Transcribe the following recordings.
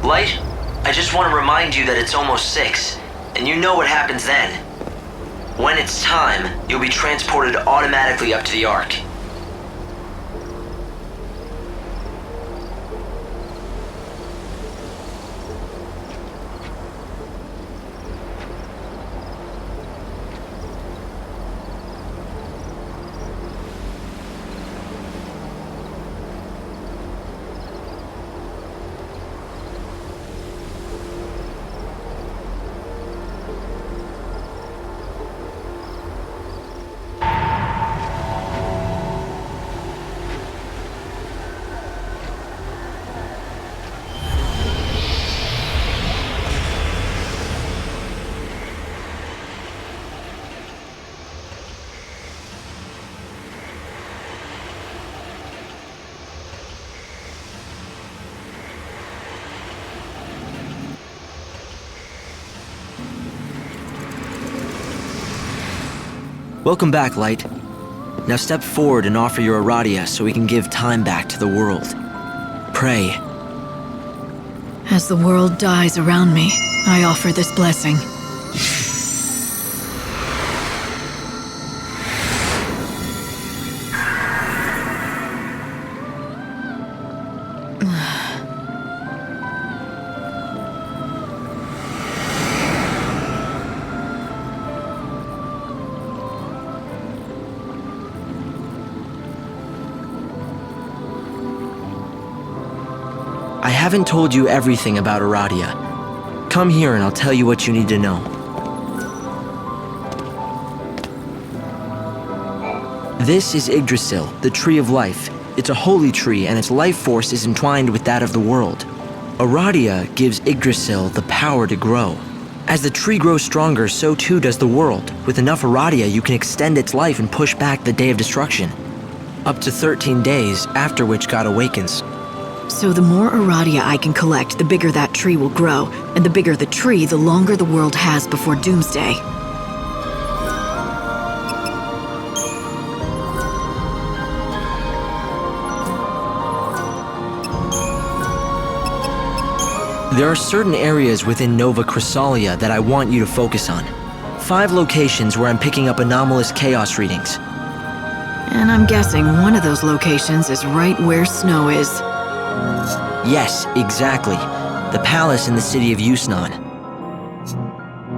Light, I just want to remind you that it's almost 6, and you know what happens then. When it's time, you'll be transported automatically up to the Ark. Welcome back, Light. Now step forward and offer your Aradia so we can give time back to the world. Pray. As the world dies around me, I offer this blessing. I haven't told you everything about Aradia. Come here and I'll tell you what you need to know. This is Yggdrasil, the Tree of Life. It's a holy tree and its life force is entwined with that of the world. Aradia gives Yggdrasil the power to grow. As the tree grows stronger, so too does the world. With enough Aradia, you can extend its life and push back the day of destruction. Up to 13 days, after which God awakens. So the more Aradia I can collect, the bigger that tree will grow, and the bigger the tree, the longer the world has before Doomsday. There are certain areas within Nova Chrysalia that I want you to focus on. 5 locations where I'm picking up anomalous chaos readings. And I'm guessing one of those locations is right where Snow is. Yes, exactly. The palace in the city of Yusnan.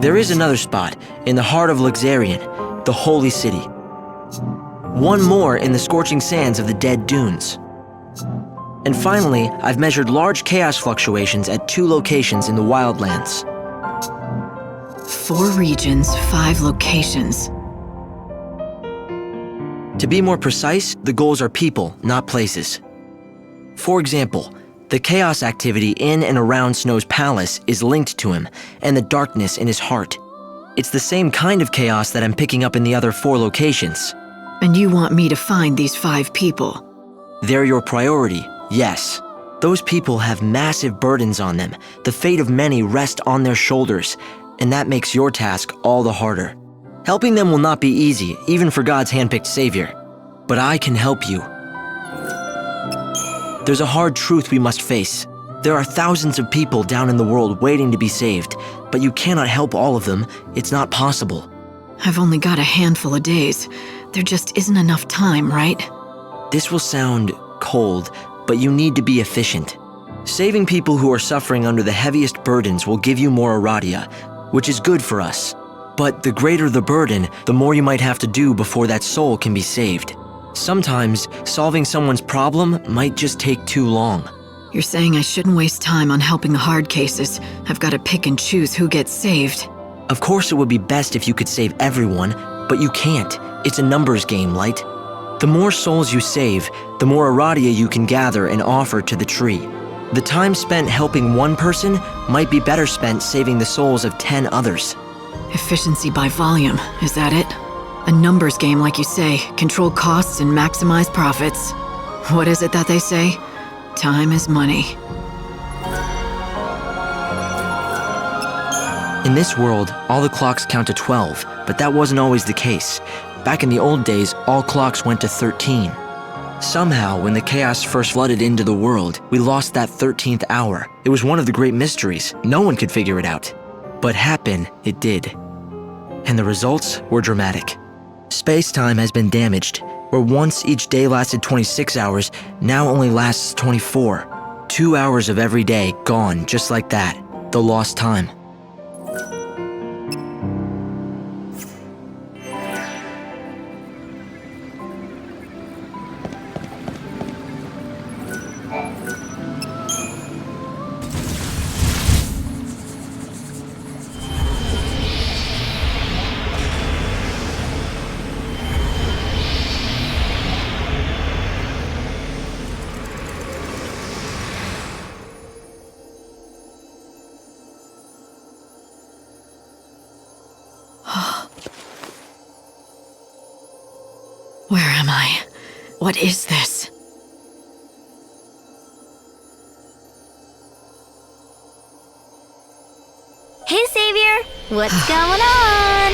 There is another spot, in the heart of Luxarian, the holy city. One more in the scorching sands of the Dead Dunes. And finally, I've measured large chaos fluctuations at 2 locations in the Wildlands. 4 regions, 5 locations. To be more precise, the goals are people, not places. For example, the chaos activity in and around Snow's palace is linked to him, and the darkness in his heart. It's the same kind of chaos that I'm picking up in the other 4 locations. And you want me to find these 5 people? They're your priority, yes. Those people have massive burdens on them. The fate of many rests on their shoulders, and that makes your task all the harder. Helping them will not be easy, even for God's handpicked savior. But I can help you. There's a hard truth we must face. There are thousands of people down in the world waiting to be saved, but you cannot help all of them. It's not possible. I've only got a handful of days. There just isn't enough time, right? This will sound cold, but you need to be efficient. Saving people who are suffering under the heaviest burdens will give you more Aradia, which is good for us. But the greater the burden, the more you might have to do before that soul can be saved. Sometimes, solving someone's problem might just take too long. You're saying I shouldn't waste time on helping the hard cases. I've got to pick and choose who gets saved. Of course it would be best if you could save everyone, but you can't. It's a numbers game, Light. The more souls you save, the more Aradia you can gather and offer to the tree. The time spent helping one person might be better spent saving the souls of 10 others. Efficiency by volume, is that it? A numbers game, like you say. Control costs and maximize profits. What is it that they say? Time is money. In this world, all the clocks count to 12, but that wasn't always the case. Back in the old days, all clocks went to 13. Somehow, when the chaos first flooded into the world, we lost that 13th hour. It was one of the great mysteries. No one could figure it out. But happen, it did. And the results were dramatic. Space-time has been damaged, where once each day lasted 26 hours, now only lasts 24. 2 hours of every day gone just like that. The lost time. Where am I? What is this? Hey, Savior! What's going on?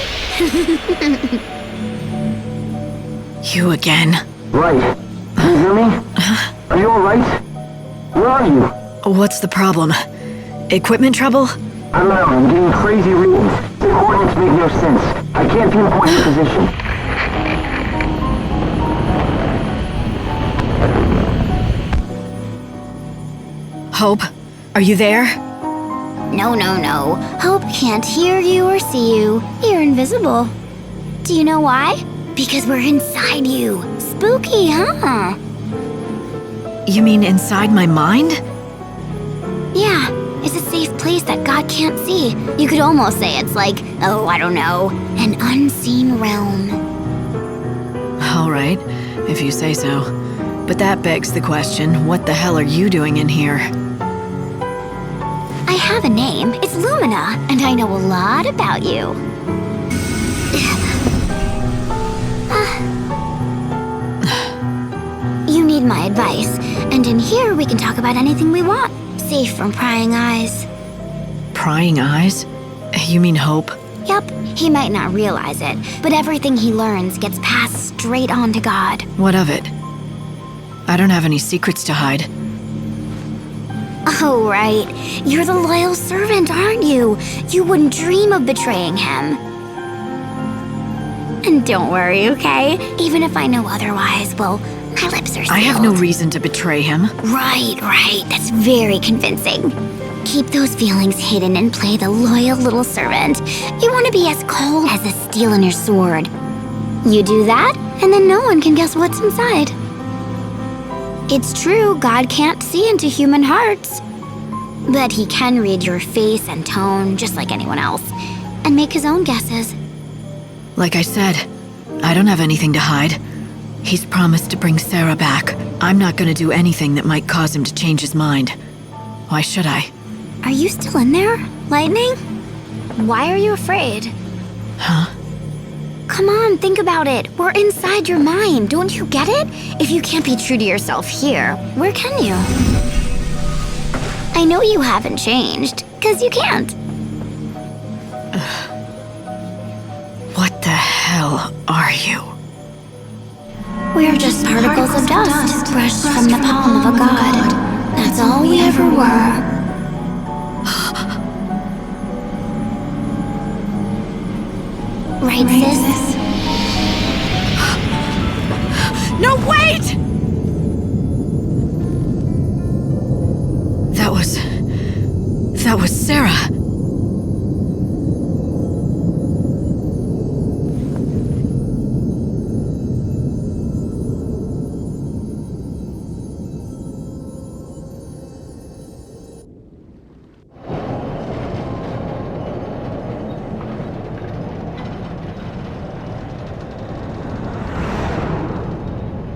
You again? Right. Can you hear me? Are you alright? Where are you? What's the problem? Equipment trouble? I'm out. I'm getting crazy readings. The coordinates make no sense. I can't pinpoint your position. Hope, are you there? No. Hope can't hear you or see you. You're invisible. Do you know why? Because we're inside you. Spooky, huh? You mean inside my mind? Yeah, it's a safe place that God can't see. You could almost say it's like, oh, I don't know, an unseen realm. All right, if you say so. But that begs the question, what the hell are you doing in here? I have a name. It's Lumina, and I know a lot about you. You need my advice, and in here we can talk about anything we want, safe from prying eyes. Prying eyes? You mean Hope? Yup, he might not realize it, but everything he learns gets passed straight on to God. What of it? I don't have any secrets to hide. Oh, right. You're the loyal servant, aren't you? You wouldn't dream of betraying him. And don't worry, okay? Even if I know otherwise, well, my lips are sealed. I have no reason to betray him. Right. That's very convincing. Keep those feelings hidden and play the loyal little servant. You want to be as cold as the steel in your sword. You do that, and then no one can guess what's inside. It's true, God can't see into human hearts. But he can read your face and tone, just like anyone else, and make his own guesses. Like I said, I don't have anything to hide. He's promised to bring Sarah back. I'm not gonna do anything that might cause him to change his mind. Why should I? Are you still in there, Lightning? Why are you afraid? Huh? Come on, think about it. We're inside your mind, don't you get it? If you can't be true to yourself here, where can you? I know you haven't changed, 'cause you can't. What the hell are you? We're just particles of dust brushed from the palm of a god. That's all we ever were. Right, sis? No, wait! That was Sarah.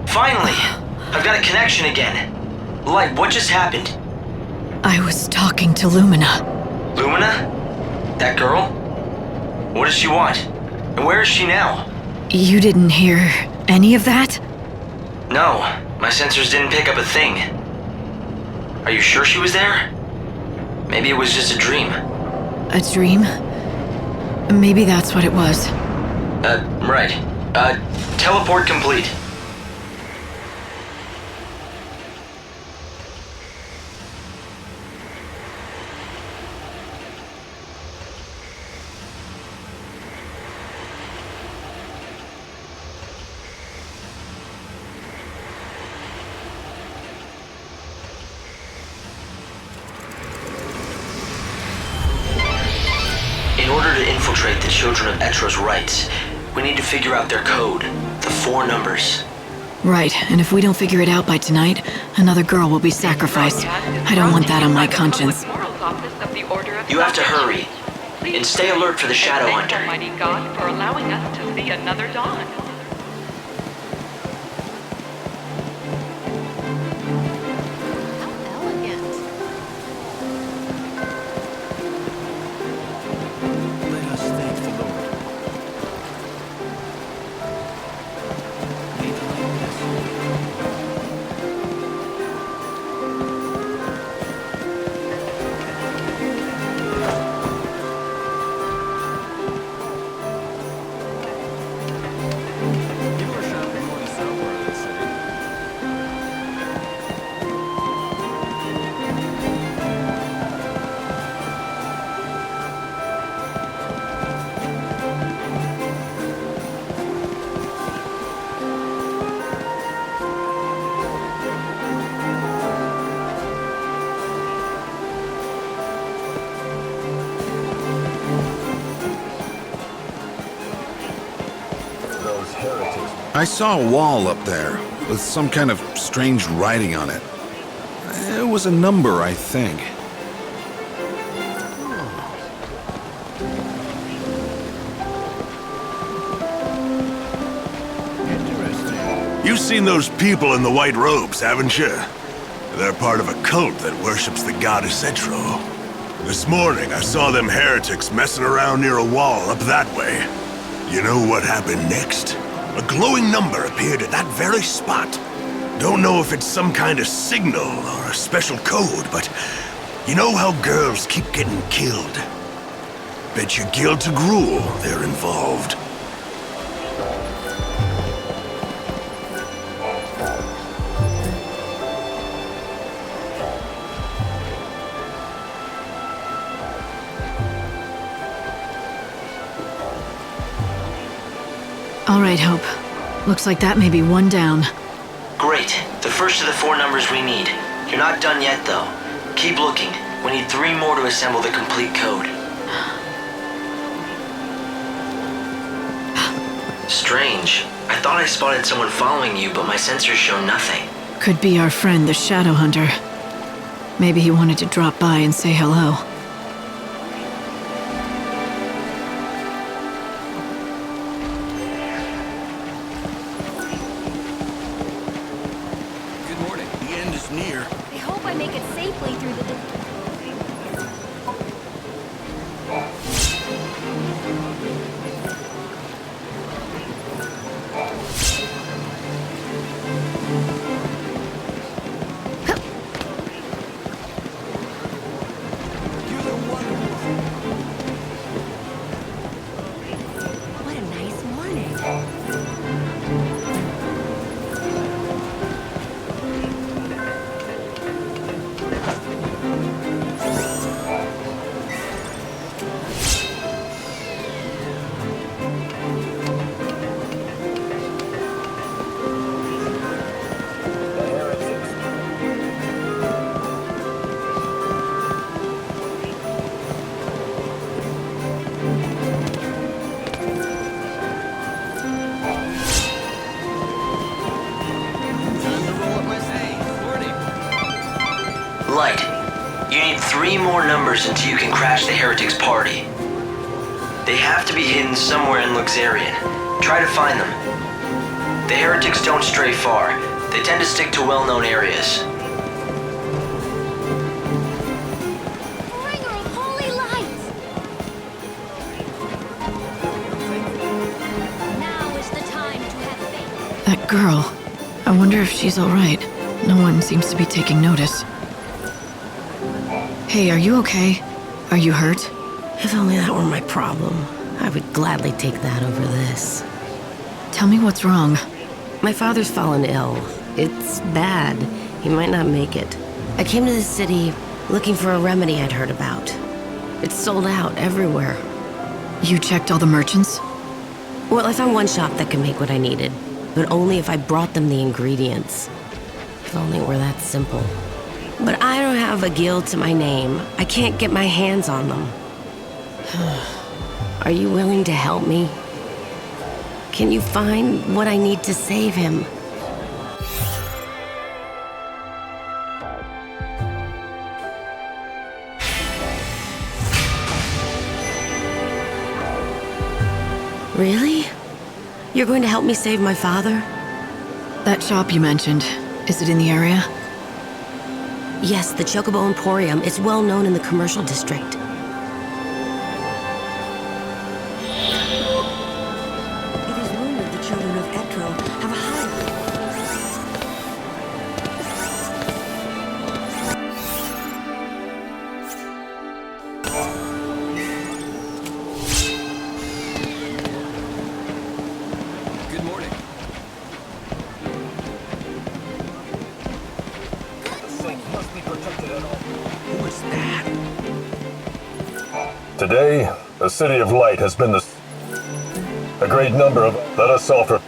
Finally! I've got a connection again. Light, what just happened? I was talking to Lumina. Lumina? That girl? What does she want? And where is she now? You didn't hear any of that? No, my sensors didn't pick up a thing. Are you sure she was there? Maybe it was just a dream. A dream? Maybe that's what it was. Right. Teleport complete. infiltrate the Children of Etro's rites. We need to figure out their code, the 4 numbers. Right, and if we don't figure it out by tonight, another girl will be sacrificed. I don't want that on my conscience. You have to hurry. And stay alert for the Shadow Hunter. Almighty God for allowing us to see another dawn. Let us thank the Lord. May the light bless you. People are shopping more in the south part of the city. I saw a wall up there with some kind of strange writing on it. It was a number, I think. You've seen those people in the white robes, haven't you? They're part of a cult that worships the goddess Etro. This morning, I saw them heretics messing around near a wall up that way. You know what happened next? A glowing number appeared at that very spot. Don't know if it's some kind of signal or a special code, but you know how girls keep getting killed? Bet you Guild to Gruul they're involved. All right, Hope. Looks like that may be one down. Great. The first of the 4 numbers we need. You're not done yet, though. Keep looking. We need 3 more to assemble the complete code. Strange. I thought I spotted someone following you, but my sensors show nothing. Could be our friend, the Shadow Hunter. Maybe he wanted to drop by and say hello. Good morning. The end is near. I hope I make it safely through the... What a nice morning. Light. You need 3 more numbers until you can crash the Heretics' party. They have to be hidden somewhere in Luxarian. Try to find them. The Heretics don't stray far. They tend to stick to well-known areas. Bringer of holy light! Now is the time to have faith. That girl. I wonder if she's all right. No one seems to be taking notice. Hey, are you okay? Are you hurt? If only that were my problem. I would gladly take that over this. Tell me what's wrong. My father's fallen ill. It's bad. He might not make it. I came to this city looking for a remedy I'd heard about. It's sold out everywhere. You checked all the merchants? Well, I found one shop that could make what I needed, but only if I brought them the ingredients. If only it were that simple. But I don't have a guild to my name. I can't get my hands on them. Are you willing to help me? Can you find what I need to save him? Really? You're going to help me save my father? That shop you mentioned, is it in the area? Yes, the Chocobo Emporium. It's well known in the commercial district. It is rumored the children of Etro have a high... Good morning. Who is that? Today, the City of Light has been a great number of... Let us offer...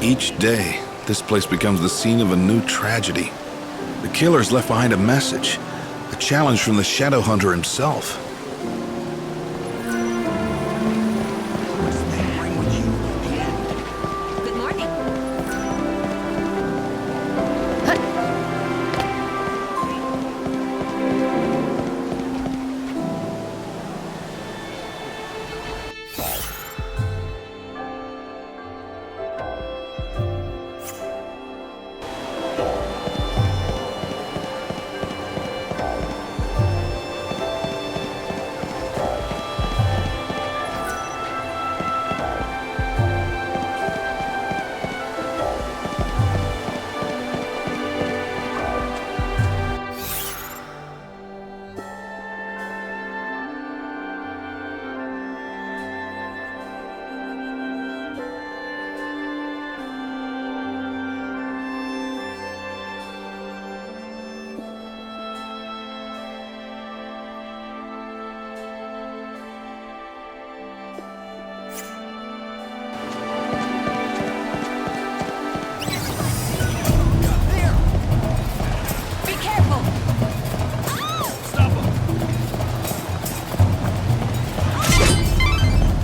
Each day, this place becomes the scene of a new tragedy. The killer's left behind a message, a challenge from the Shadow Hunter himself. Good morning.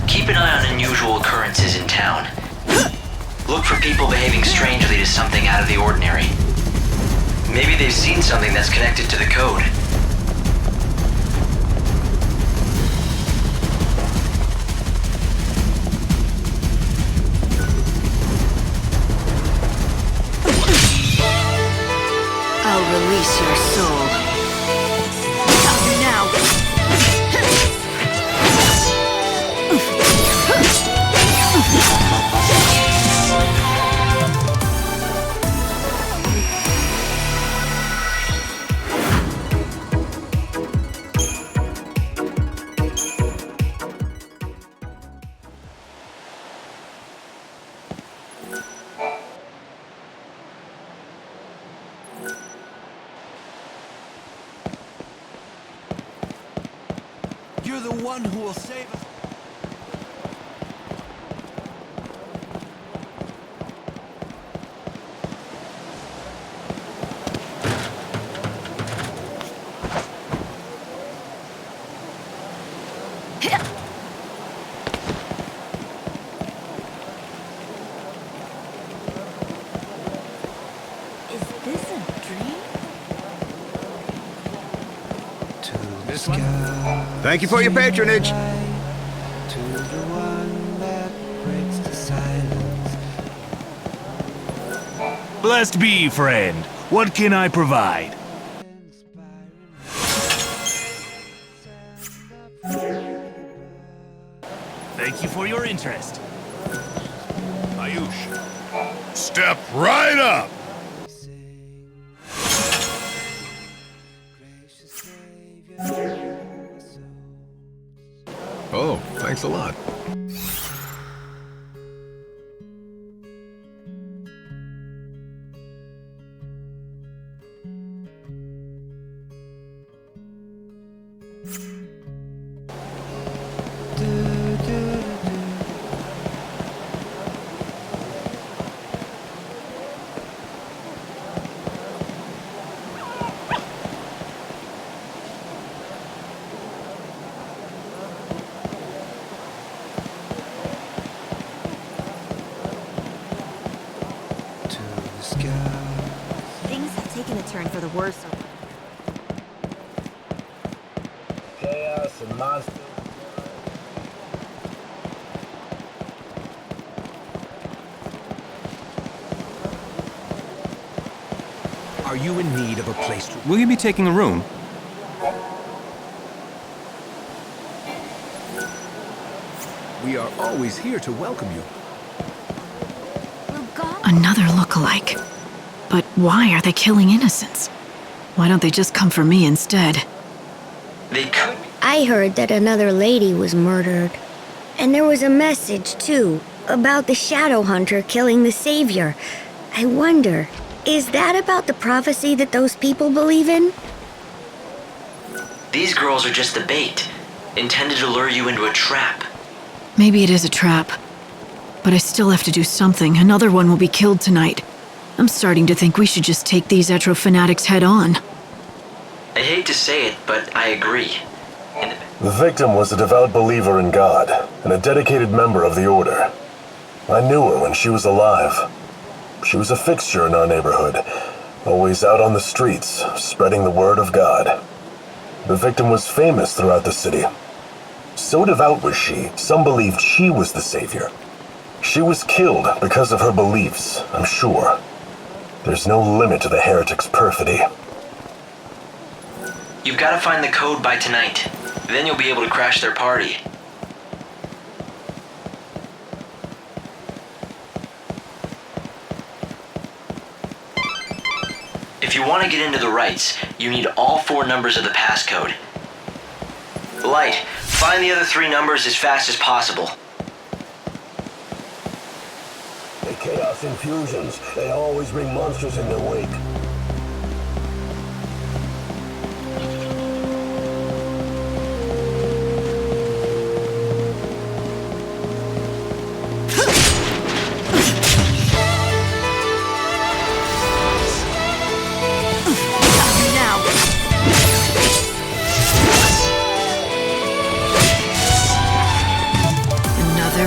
Keep an eye on unusual occurrences in town. Look for people behaving strangely to something out of the ordinary. Maybe they've seen something that's connected to the code. I'll release your soul. Stop you now! You're the one who will save us. Thank you for your patronage. Blessed be, friend. What can I provide? Thank you for your interest. Ayush, step right up! Oh, thanks a lot. Things have taken a turn for the worse. Chaos and monsters. Are you in need of a place to... Will you be taking a room? We are always here to welcome you. Another look-alike. But why are they killing innocents? Why don't they just come for me instead? They could. I heard that another lady was murdered. And there was a message, too, about the Shadow Hunter killing the Savior. I wonder, is that about the prophecy that those people believe in? These girls are just the bait, intended to lure you into a trap. Maybe it is a trap. But I still have to do something. Another one will be killed tonight. I'm starting to think we should just take these Etro fanatics head on. I hate to say it, but I agree. The victim was a devout believer in God and a dedicated member of the Order. I knew her when she was alive. She was a fixture in our neighborhood, always out on the streets, spreading the word of God. The victim was famous throughout the city. So devout was she, some believed she was the savior. She was killed because of her beliefs, I'm sure. There's no limit to the heretic's perfidy. You've got to find the code by tonight. Then you'll be able to crash their party. If you want to get into the rites, you need all 4 numbers of the passcode. Light, find the other 3 numbers as fast as possible. The chaos infusions, they always bring monsters in their wake.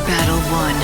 Battle won.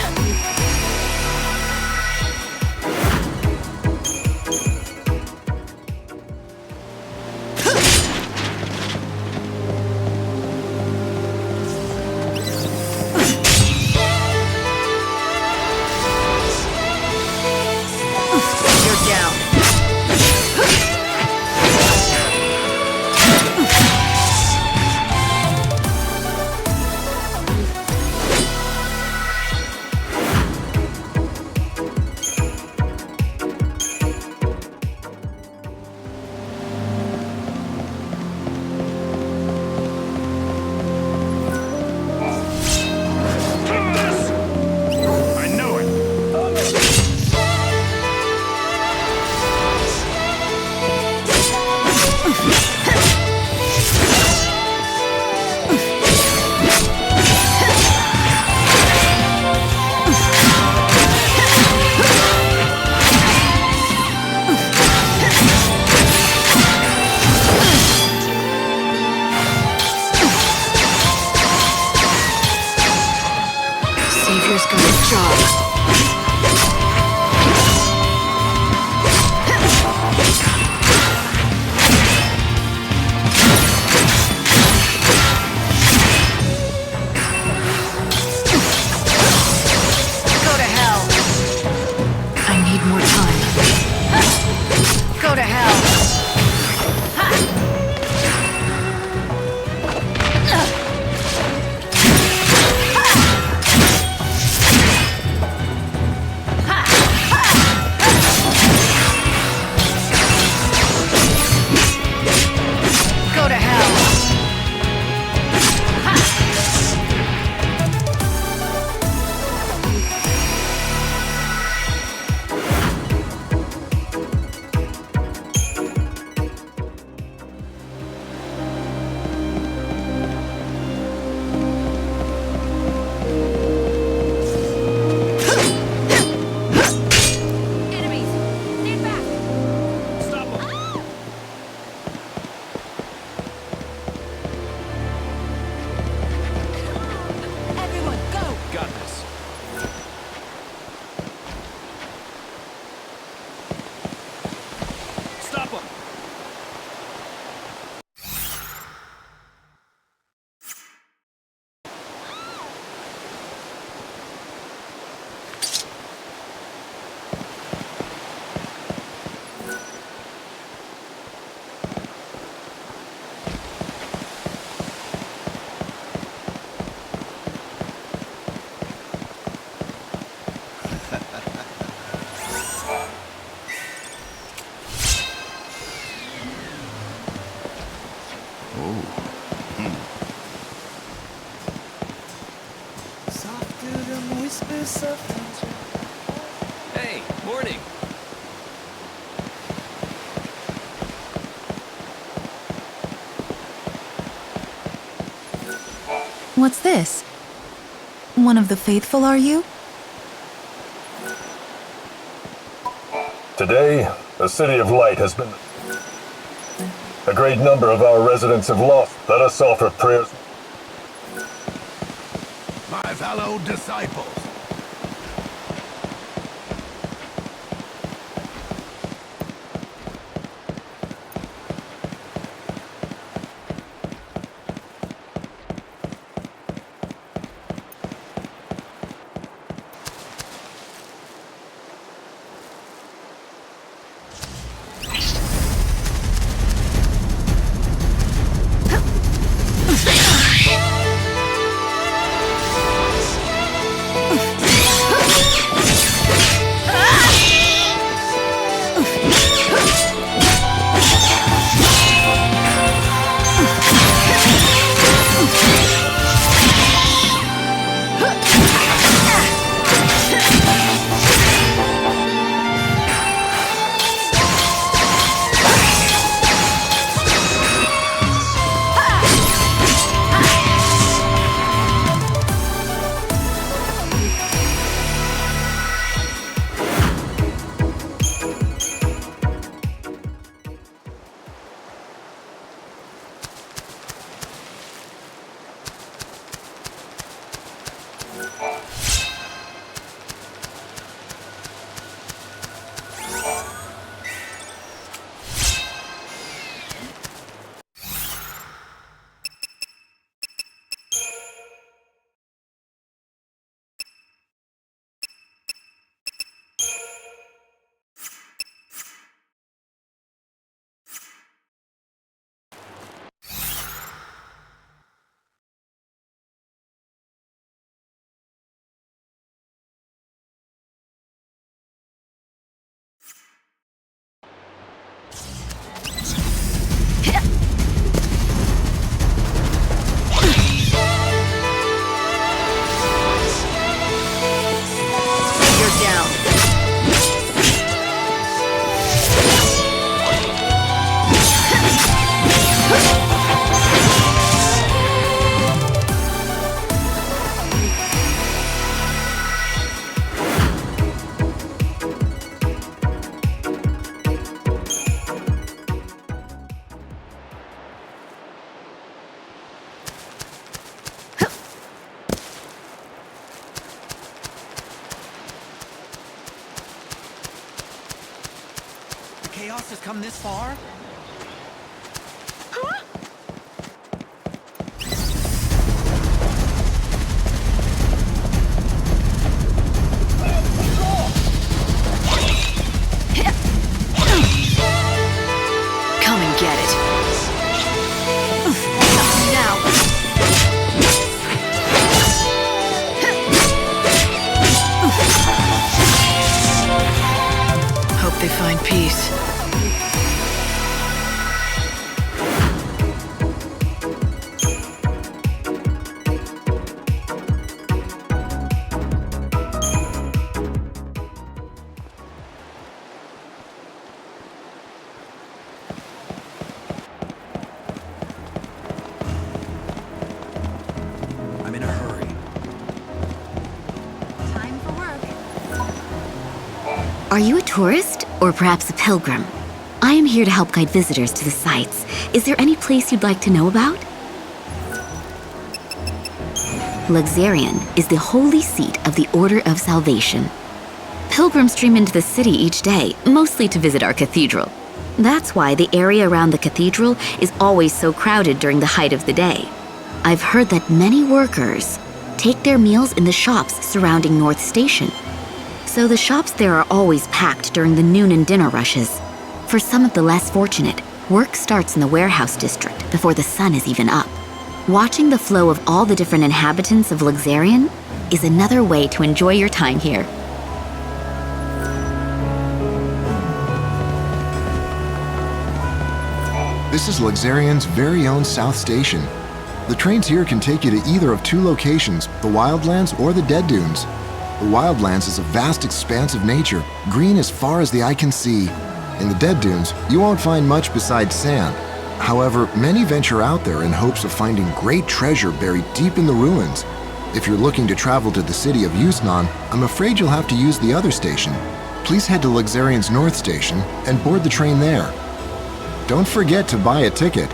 more time. Go to hell! Go to hell! Hey, morning. What's this? One of the faithful, are you? Today, the City of Light has been... A great number of our residents have lost. Let us offer prayers. My fellow disciples. Chaos has come this far? they find peace. I'm in a hurry. Time for work. Are you a tourist, or perhaps a pilgrim? I am here to help guide visitors to the sites. Is there any place you'd like to know about? XIII is the holy seat of the Order of Salvation. Pilgrims stream into the city each day, mostly to visit our cathedral. That's why the area around the cathedral is always so crowded during the height of the day. I've heard that many workers take their meals in the shops surrounding North Station. So the shops there are always packed during the noon and dinner rushes. For some of the less fortunate, work starts in the warehouse district before the sun is even up. Watching the flow of all the different inhabitants of XIII is another way to enjoy your time here. This is XIII's very own South Station. The trains here can take you to either of two locations, the Wildlands or the Dead Dunes. The Wildlands is a vast expanse of nature, green as far as the eye can see. In the Dead Dunes, you won't find much besides sand. However, many venture out there in hopes of finding great treasure buried deep in the ruins. If you're looking to travel to the city of Yusnan, I'm afraid you'll have to use the other station. Please head to XIII's North Station and board the train there. Don't forget to buy a ticket.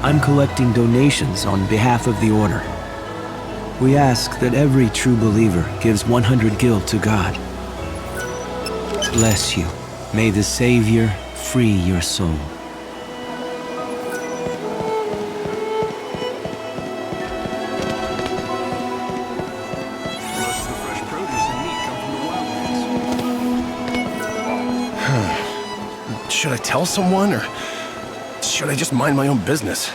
I'm collecting donations on behalf of the Order. We ask that every true believer gives 100 gil to God. Bless you. May the Savior free your soul. Most of the fresh produce and meat come from the wildlands. Should I tell someone, or should I just mind my own business?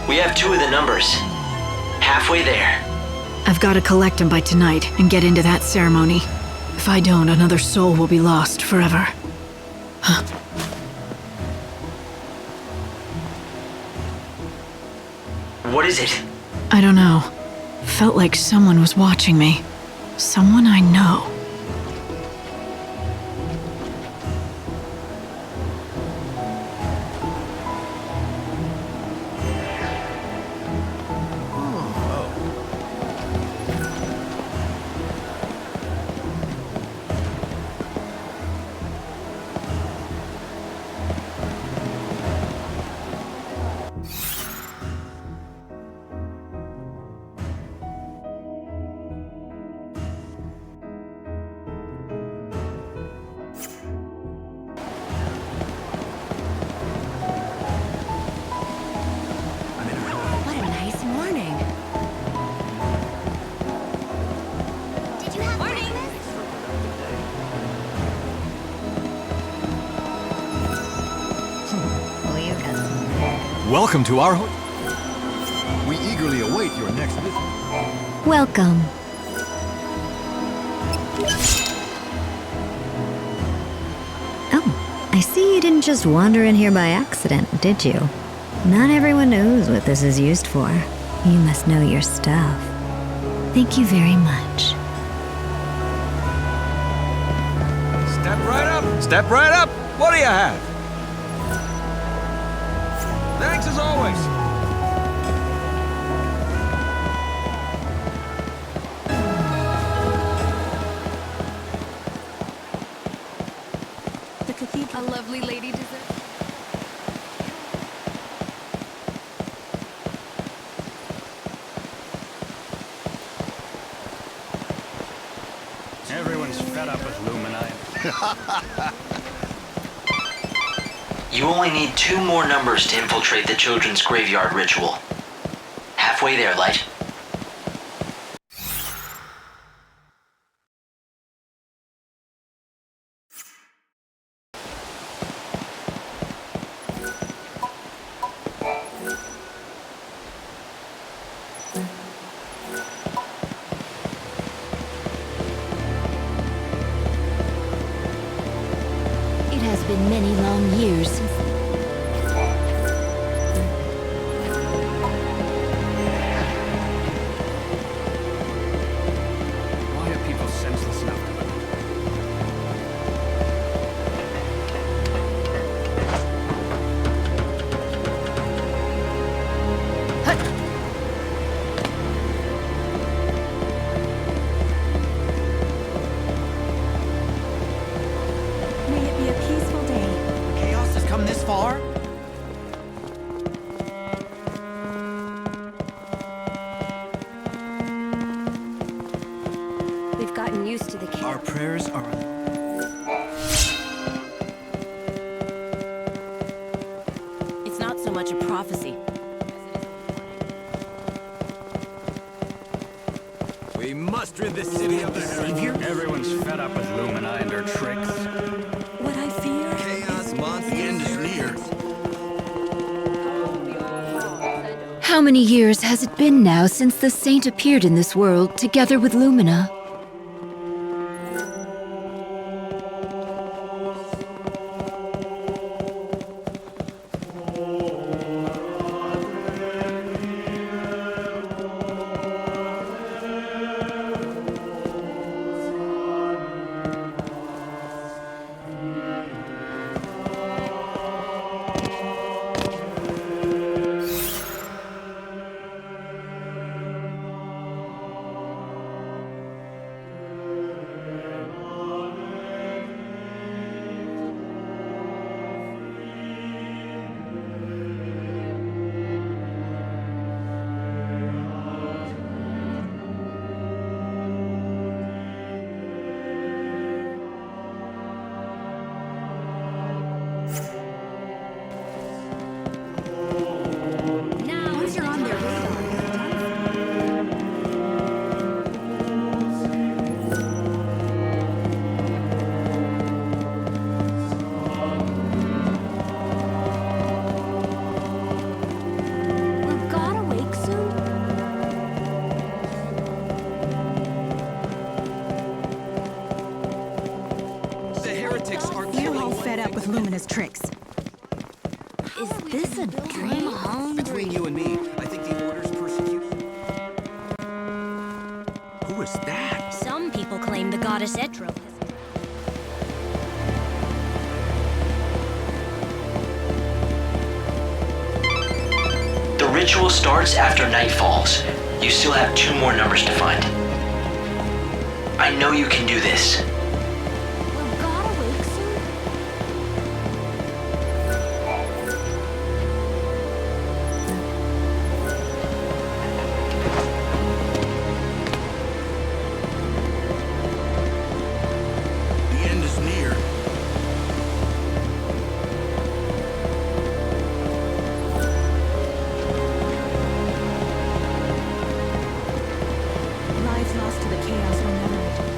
We have 2 of the numbers. Halfway there. I've got to collect them by tonight and get into that ceremony. If I don't, another soul will be lost forever. Huh. What is it? I don't know. Felt like someone was watching me. Someone I know. Welcome to our We eagerly await your next visit. Welcome. Oh, I see you didn't just wander in here by accident, did you? Not everyone knows what this is used for. You must know your stuff. Thank you very much. Step right up! Step right up! What do you have? Thanks as always. The cathedral. A lovely lady deserves. Everyone's fed up with Lumini. You only need 2 more numbers to infiltrate the children's graveyard ritual. Halfway there, Light. It has been many long years since... Why are people senseless enough to live? May it be a peaceful day. Chaos has come this far? We've gotten used to the chaos. Our prayers are... It's not so much a prophecy. We must rid this city of the savior. Everyone's fed up with Lumina and her tricks. What I fear... Chaos monster. The end is near. How many years has it been now since the saint appeared in this world together with Lumina? Once you're on their radar... Will God awake soon? The heretics are You're all fed up with Lumina's tricks. Is this a dream? Between you and me, I think the Order's persecution... Who is that? Some people claim the goddess Etro. The ritual starts after night falls. You still have 2 more numbers to find. I know you can do this. Will God awake soon? The end is near. Lives lost to the chaos will never return.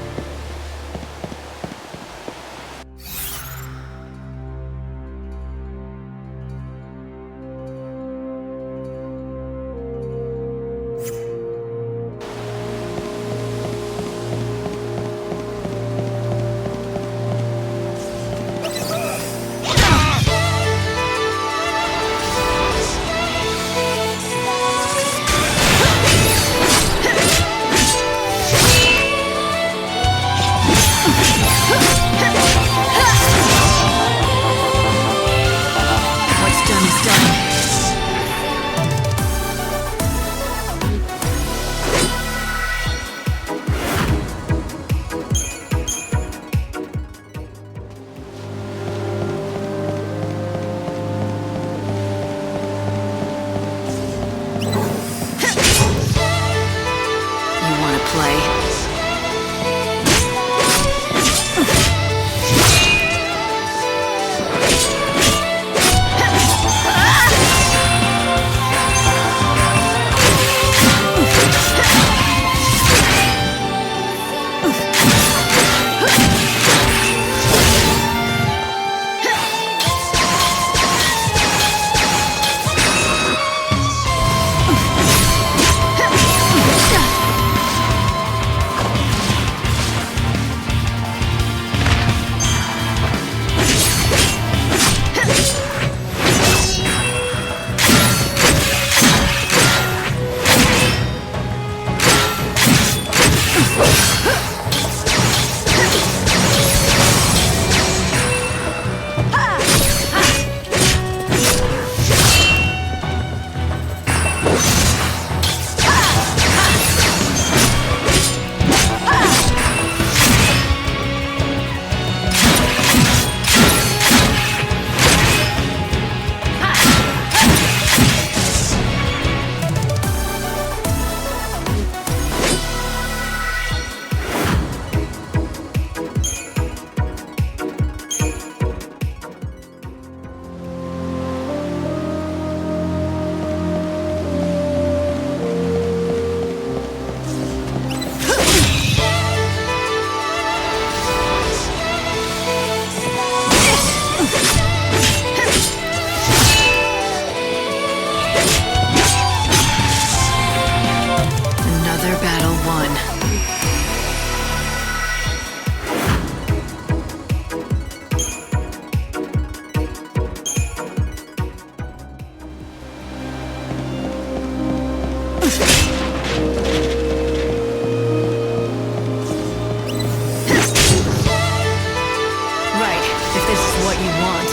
Right, if this is what you want.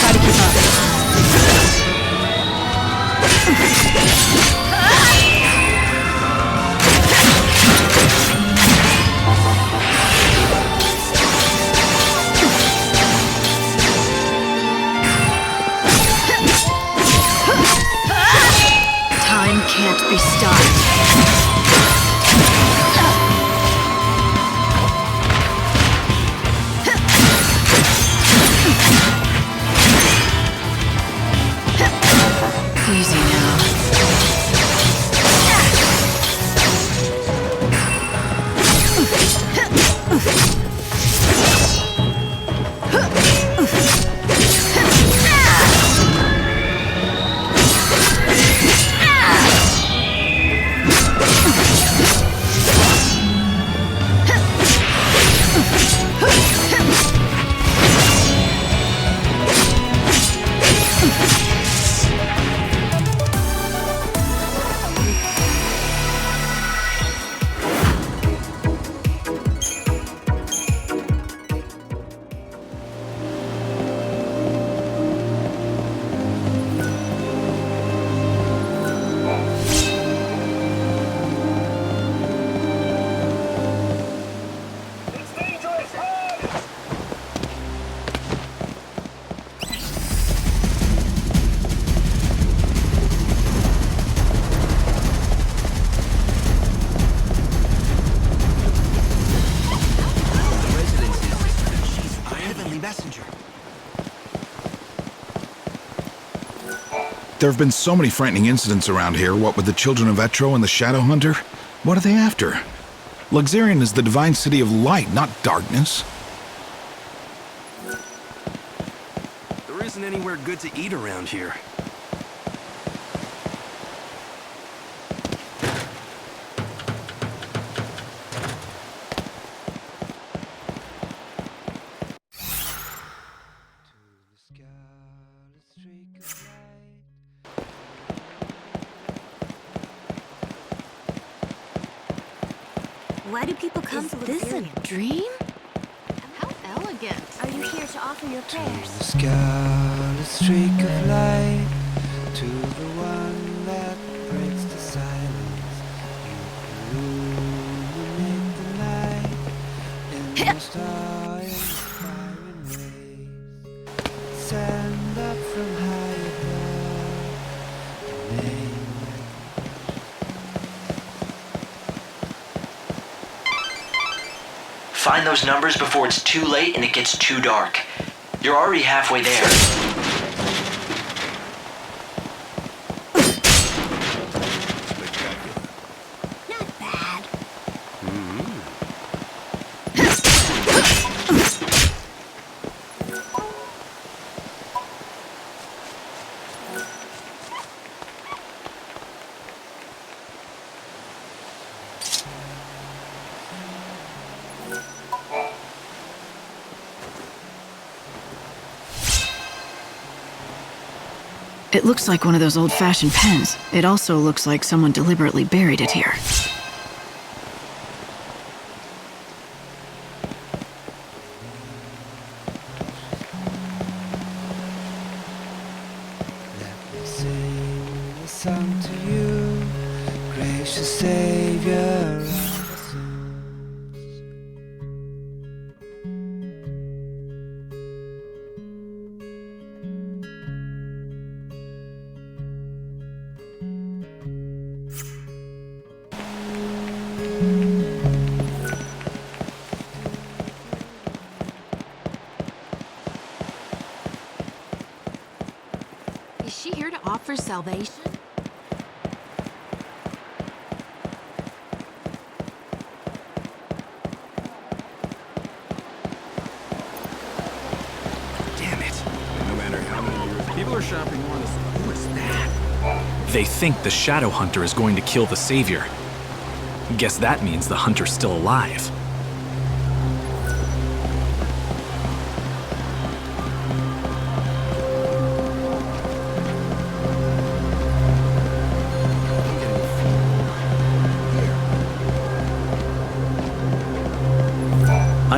Try to keep up. Time can't be stopped. Easy now. There have been so many frightening incidents around here, what with the children of Etro and the Shadow Hunter. What are they after? Luxarian is the divine city of light, not darkness. There isn't anywhere good to eat around here. Why do people come to this a dream? How elegant. Are you here to offer your prayers? The scarlet streak of light, to the one that breaks the silence. You illuminate the night in the star-inspiring rays. Send up from high above, a name Find those numbers before it's too late and it gets too dark. You're already halfway there. Not bad. It looks like one of those old-fashioned pens. It also looks like someone deliberately buried it here. Let me sing a song to you, gracious Savior of our souls. Is she here to offer salvation? Damn it. No matter how many years people are shopping on us. Who is that? They think the Shadow Hunter is going to kill the Savior. Guess that means the Hunter's still alive.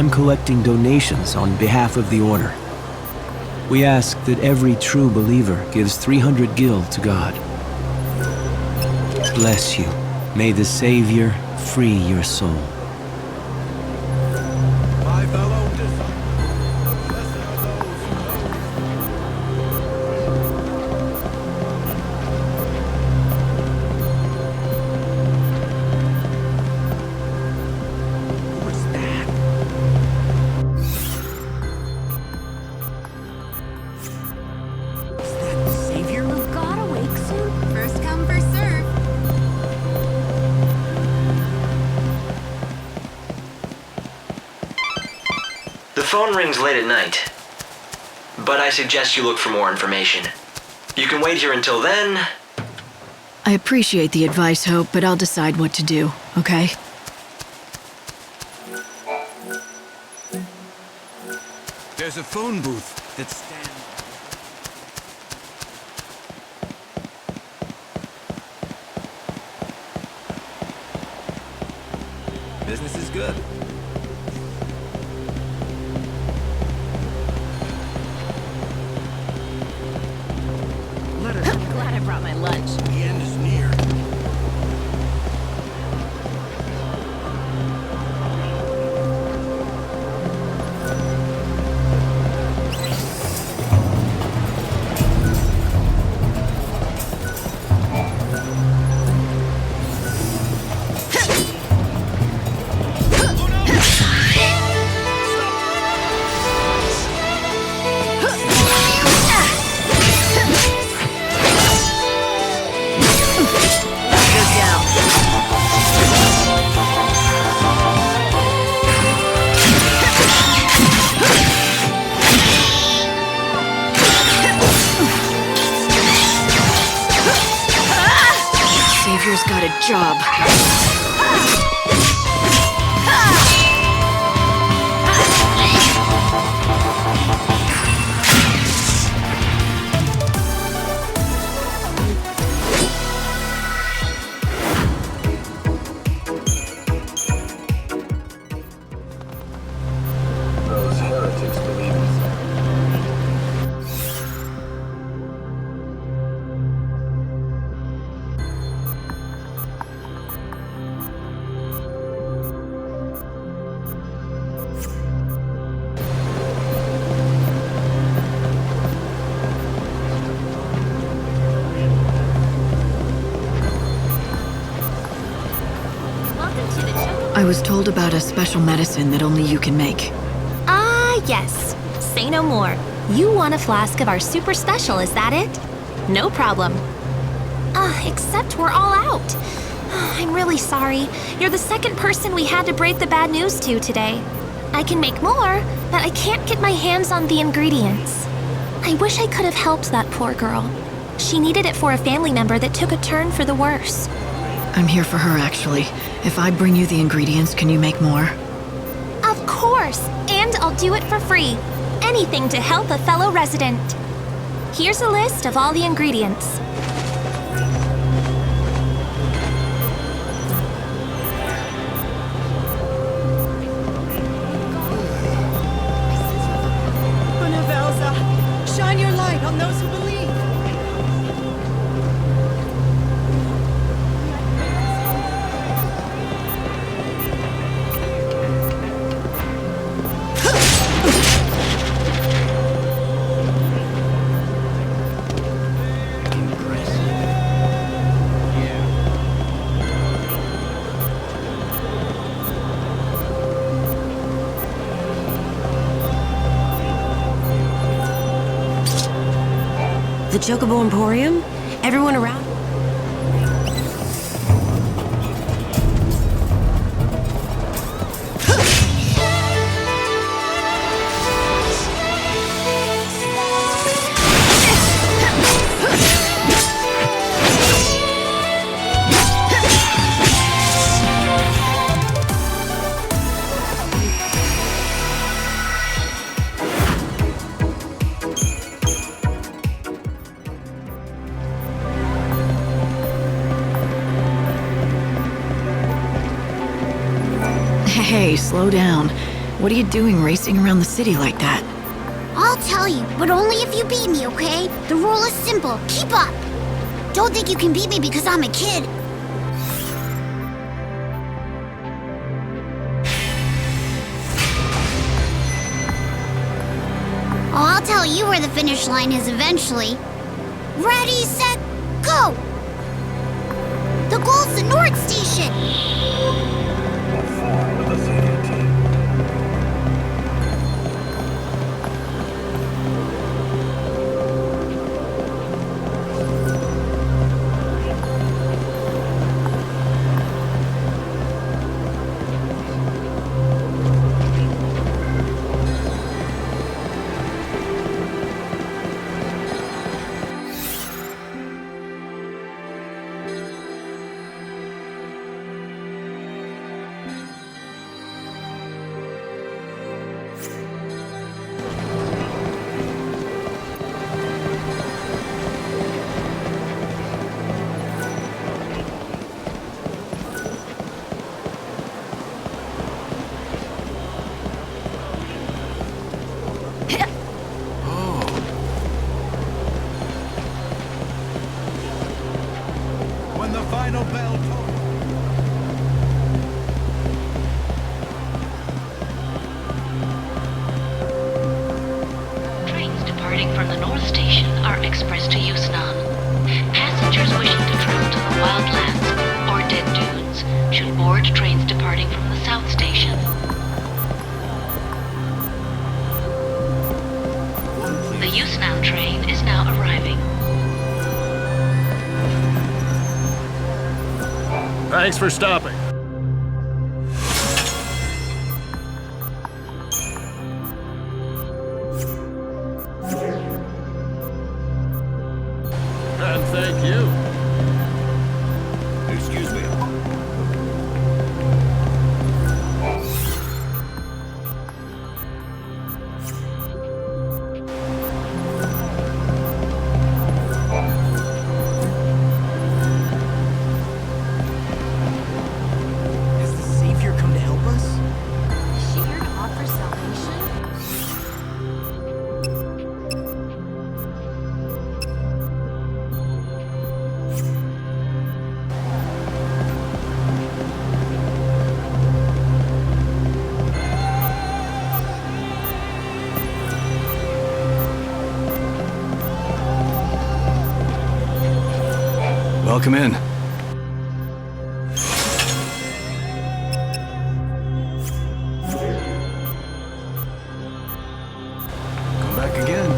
I'm collecting donations on behalf of the Order. We ask that every true believer gives 300 gil to God. Bless you. May the Savior free your soul. My fellow Savior, will God awake soon? First come, first serve. The phone rings late at night, but I suggest you look for more information. You can wait here until then. I appreciate the advice, Hope, but I'll decide what to do, okay? There's a phone booth that stands. Business is good. I'm glad I brought my lunch. The end is near. Savior's got a job. Those heretics believe in I was told about a special medicine that only you can make. Ah, yes. Say no more. You want a flask of our super special, is that it? No problem. Except we're all out. I'm really sorry. You're the second person we had to break the bad news to today. I can make more, but I can't get my hands on the ingredients. I wish I could have helped that poor girl. She needed it for a family member that took a turn for the worse. I'm here for her, actually. If I bring you the ingredients, can you make more? Of course, and I'll do it for free. Anything to help a fellow resident. Here's a list of all the ingredients. Benevelza, shine your light on those who believe. The Chocobo Emporium? Everyone around? Hey, slow down. What are you doing racing around the city like that? I'll tell you, but only if you beat me, okay? The rule is simple. Keep up! Don't think you can beat me because I'm a kid. Oh, I'll tell you where the finish line is eventually. Ready, set, go! The goal's the North Station! When the final bell tolls. Trains departing from the North Station are express to Yusnan. Passengers wishing to travel to the Wildlands or Dead Dunes should board trains departing from the South Station. The Yusnan train is now arriving. Thanks for stopping. And thank you. Excuse me. Has the Savior come to help us? Is she here to offer salvation? Welcome in. Come back again.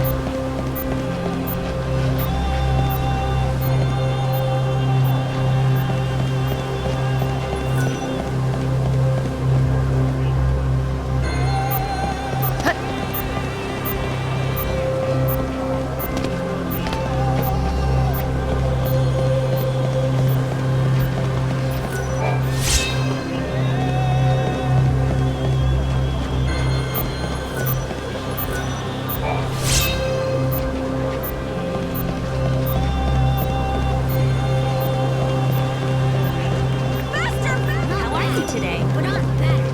How are you today? But I'm better.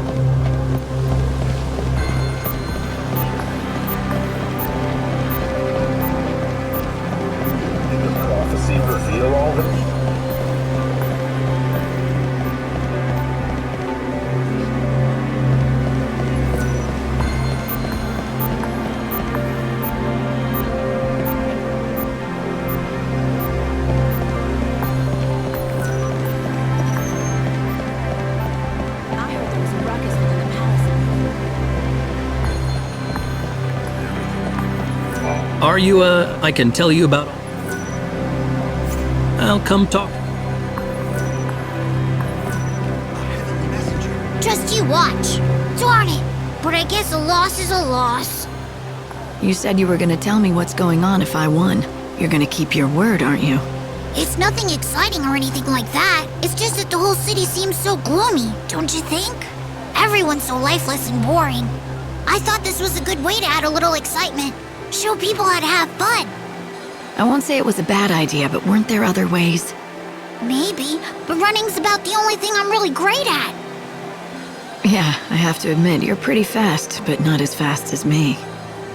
Did the prophecy reveal all this? I heard there was a ruckus within the palace. Are you, I can tell you about... I'll come talk. Just you watch. Darn it. But I guess a loss is a loss. You said you were gonna tell me what's going on if I won. You're gonna keep your word, aren't you? It's nothing exciting or anything like that. It's just that the whole city seems so gloomy, don't you think? Everyone's so lifeless and boring. I thought this was a good way to add a little excitement. Show people how to have fun. I won't say it was a bad idea, but weren't there other ways? Maybe, but running's about the only thing I'm really great at. Yeah, I have to admit, you're pretty fast, but not as fast as me.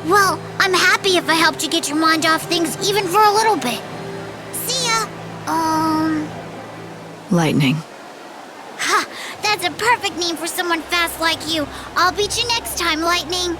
Well, I'm happy if I helped you get your mind off things even for a little bit. See ya. Lightning. Ha! That's a perfect name for someone fast like you. I'll beat you next time, Lightning.